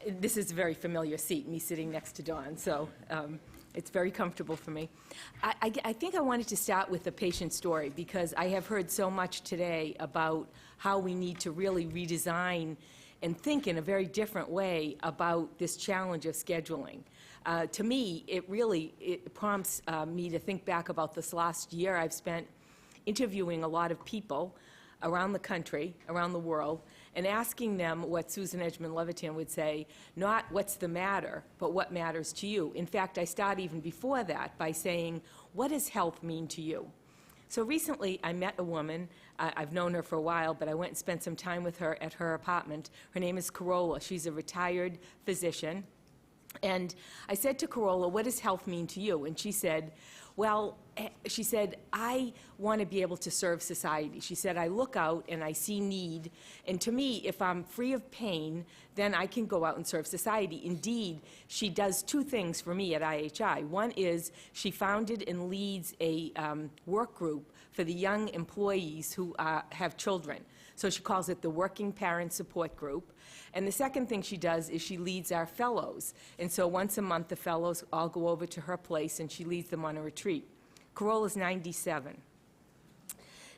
This is a very familiar seat, me sitting next to Dawn, so it's very comfortable for me. I think I wanted to start with the patient story because I have heard so much today about how we need to really redesign and think in a very different way about this challenge of scheduling. To me, it prompts me to think back about this last year I've spent interviewing a lot of people around the country, around the world, and asking them what Susan Edgman-Levitan would say, not what's the matter, but what matters to you. In fact, I start even before that by saying, what does health mean to you? So recently, I met a woman. I've known her for a while, but I went and spent some time with her at her apartment. Her name is Carola. She's a retired physician. And I said to Carola, what does health mean to you? And she said, well, she said, I want to be able to serve society. She said, I look out and I see need, and to me, if I'm free of pain, then I can go out and serve society. Indeed, she does two things for me at IHI. One is she founded and leads a work group for the young employees who have children. So she calls it the Working Parent Support Group. And the second thing she does is she leads our fellows. And so once a month, the fellows all go over to her place, and she leads them on a retreat. Carola's 97.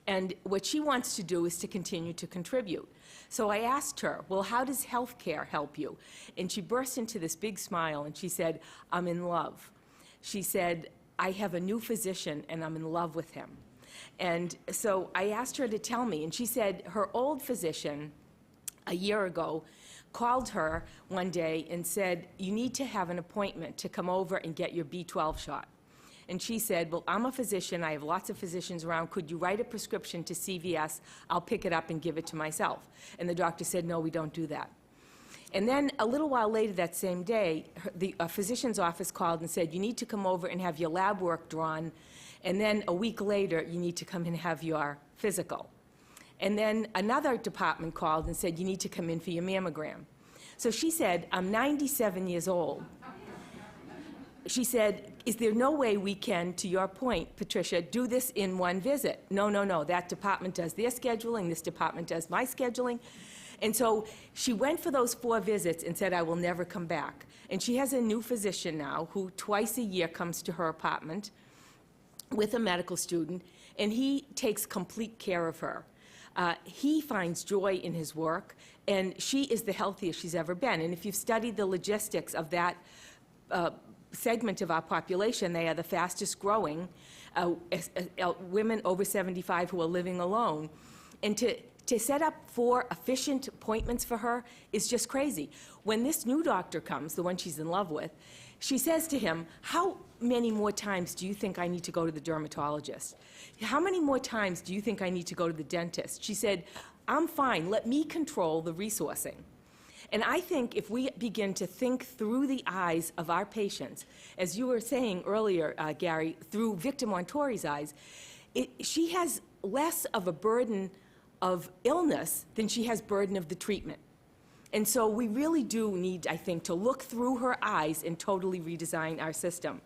And what she wants to do is to continue to contribute. So I asked her, well, how does health care help you? And she burst into this big smile, and she said, I'm in love. She said, I have a new physician, and I'm in love with him. And so I asked her to tell me, and she said her old physician, a year ago, called her one day and said, you need to have an appointment to come over and get your B12 shot. And she said, well, I'm a physician. I have lots of physicians around. Could you write a prescription to CVS? I'll pick it up and give it to myself. And the doctor said, no, we don't do that. And then a little while later that same day, the physician's office called and said, you need to come over and have your lab work drawn. And then a week later, you need to come and have your physical. And then another department called and said, you need to come in for your mammogram. So she said, I'm 97 years old. She said, is there no way we can, to your point, Patricia, do this in one visit? No, no, no. That department does their scheduling. This department does my scheduling. And so she went for those 4 visits and said, I will never come back. And she has a new physician now who twice a year comes to her apartment with a medical student, and he takes complete care of her. He finds joy in his work, and she is the healthiest she's ever been. And if you've studied the logistics of that segment of our population, they are the fastest growing women over 75 who are living alone. And to set up 4 efficient appointments for her is just crazy. When this new doctor comes, the one she's in love with, she says to him, how many more times do you think I need to go to the dermatologist? How many more times do you think I need to go to the dentist? She said, I'm fine. Let me control the resourcing. And I think if we begin to think through the eyes of our patients, as you were saying earlier, Gary, through Victor Montori's eyes, she has less of a burden of illness than she has burden of the treatment. And so we really do need, I think, to look through her eyes and totally redesign our system.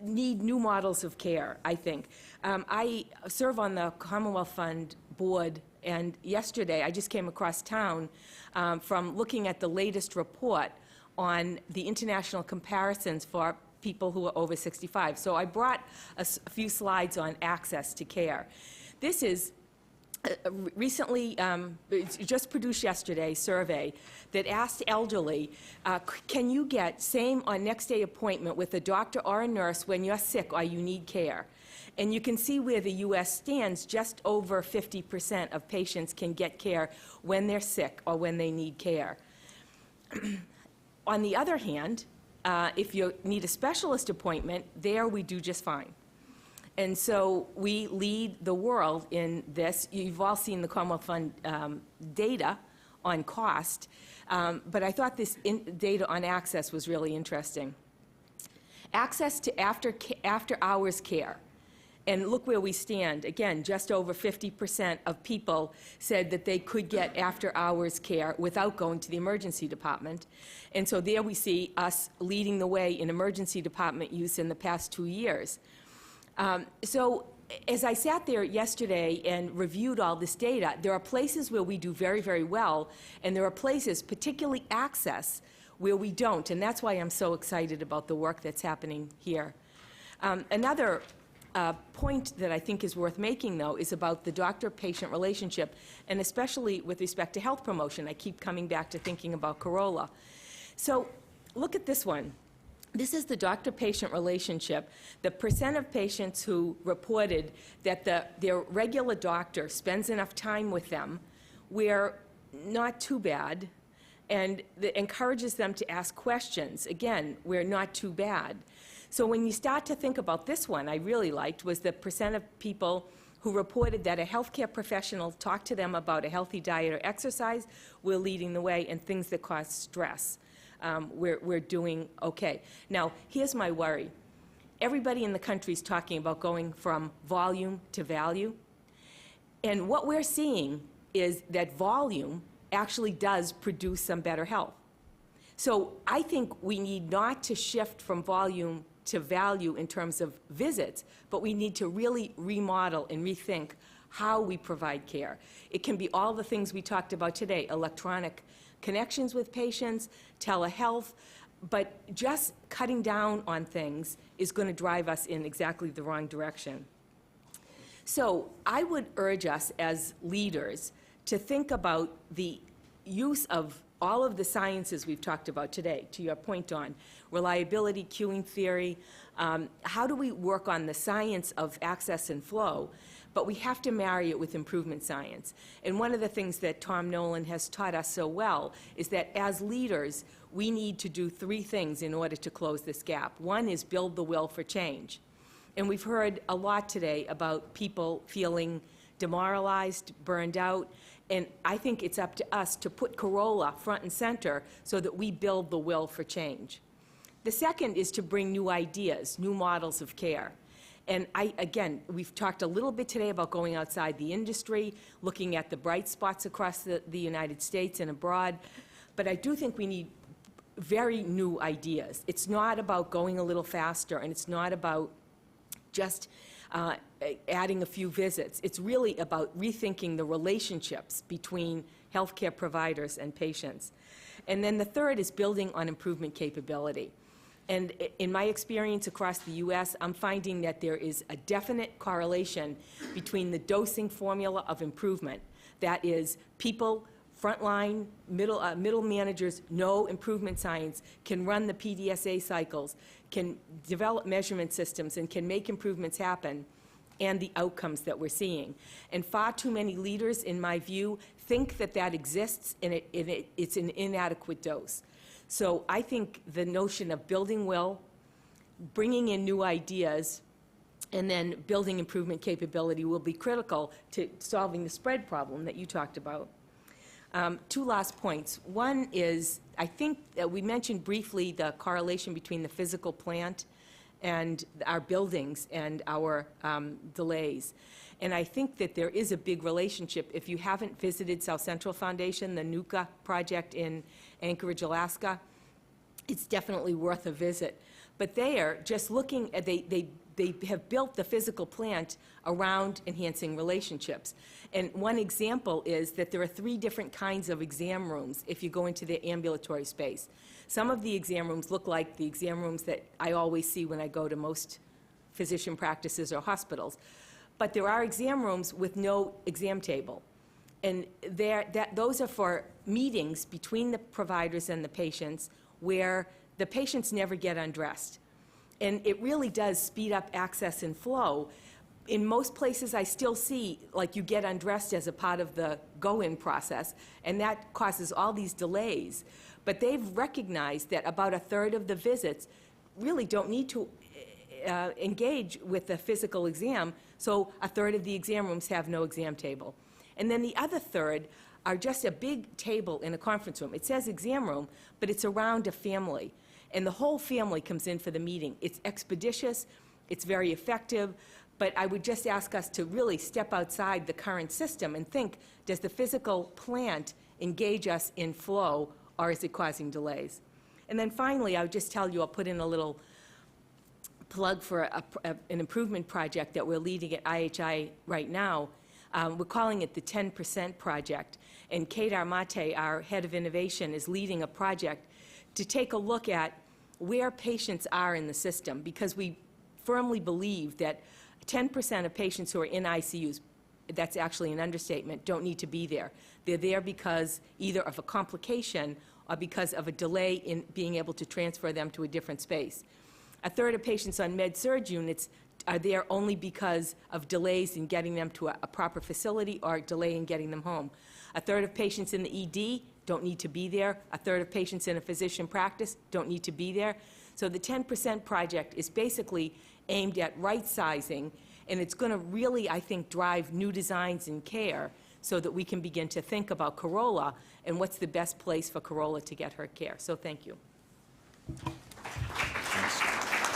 Need new models of care, I think. I serve on the Commonwealth Fund board, and yesterday I just came across town from looking at the latest report on the international comparisons for people who are over 65. So I brought a few slides on access to care. This is recently, just produced yesterday, survey that asked elderly, can you get same or next day appointment with a doctor or a nurse when you're sick or you need care? And you can see where the U.S. stands. Just over 50% of patients can get care when they're sick or when they need care. On the other hand, if you need a specialist appointment, there we do just fine. And so we lead the world in this. You've all seen the Commonwealth Fund data on cost, but I thought this data on access was really interesting. Access to after-hours care. And look where we stand. Again, just over 50% of people said that they could get after-hours care without going to the emergency department. And so there we see us leading the way in emergency department use in the past 2 years. So as I sat there yesterday and reviewed all this data, there are places where we do very, very well, and there are places, particularly access, where we don't, and that's why I'm so excited about the work that's happening here. Another point that I think is worth making, though, is about the doctor-patient relationship, and especially with respect to health promotion. I keep coming back to thinking about Corolla. So look at this one. This is the doctor-patient relationship. The percent of patients who reported that their regular doctor spends enough time with them, where not too bad, and that encourages them to ask questions. Again, we're not too bad. So when you start to think about this one, I really liked, was the percent of people who reported that a healthcare professional talked to them about a healthy diet or exercise, we're leading the way, and things that cause stress, we're doing okay. Now, here's my worry. Everybody in the country is talking about going from volume to value, and what we're seeing is that volume actually does produce some better health. So I think we need not to shift from volume to value in terms of visits, but we need to really remodel and rethink how we provide care. It can be all the things we talked about today, electronic connections with patients, telehealth, but just cutting down on things is going to drive us in exactly the wrong direction. So I would urge us as leaders to think about the use of all of the sciences we've talked about today, to your point on reliability, queuing theory. How do we work on the science of access and flow? But we have to marry it with improvement science. And one of the things that Tom Nolan has taught us so well is that as leaders, we need to do three things in order to close this gap. One is build the will for change. And we've heard a lot today about people feeling demoralized, burned out, and I think it's up to us to put Corolla front and center so that we build the will for change. The second is to bring new ideas, new models of care. And again, we've talked a little bit today about going outside the industry, looking at the bright spots across the United States and abroad, but I do think we need very new ideas. It's not about going a little faster, and it's not about just adding a few visits. It's really about rethinking the relationships between healthcare providers and patients. And then the third is building on improvement capability. And in my experience across the U.S., I'm finding that there is a definite correlation between the dosing formula of improvement. That is, people, frontline, middle managers know improvement science, can run the PDSA cycles, can develop measurement systems, and can make improvements happen, and the outcomes that we're seeing. And far too many leaders, in my view, think that that exists, and it's an inadequate dose. So I think the notion of building will, bringing in new ideas, and then building improvement capability will be critical to solving the spread problem that you talked about. Two last points. One is, I think that we mentioned briefly the correlation between the physical plant and our buildings and our delays. And I think that there is a big relationship. If you haven't visited South Central Foundation, the NUCA project in Anchorage, Alaska, it's definitely worth a visit. But there, just looking at, they have built the physical plant around enhancing relationships. And one example is that there are 3 different kinds of exam rooms if you go into the ambulatory space. Some of the exam rooms look like the exam rooms that I always see when I go to most physician practices or hospitals. But there are exam rooms with no exam table. And those are for meetings between the providers and the patients where the patients never get undressed. And it really does speed up access and flow. In most places, I still see, like, you get undressed as a part of the go-in process, and that causes all these delays. But they've recognized that about 1/3 of the visits really don't need to engage with the physical exam, so 1/3 of the exam rooms have no exam table. And then the other 1/3 are just a big table in a conference room. It says exam room, but it's around a family. And the whole family comes in for the meeting. It's expeditious, it's very effective, but I would just ask us to really step outside the current system and think, does the physical plant engage us in flow, or is it causing delays? And then finally, I would just tell you, I'll put in a little plug for an improvement project that we're leading at IHI right now. We're calling it the 10% Project. And Kate Armate, our head of innovation, is leading a project to take a look at where patients are in the system, because we firmly believe that 10% of patients who are in ICUs, that's actually an understatement, don't need to be there. They're there because either of a complication or because of a delay in being able to transfer them to a different space. A third of patients on med-surg units are there only because of delays in getting them to a proper facility or delay in getting them home. A third of patients in the ED don't need to be there. A third of patients in a physician practice don't need to be there. So the 10% Project is basically aimed at right-sizing, and it's going to really, I think, drive new designs in care so that we can begin to think about Corolla and what's the best place for Corolla to get her care. So thank you.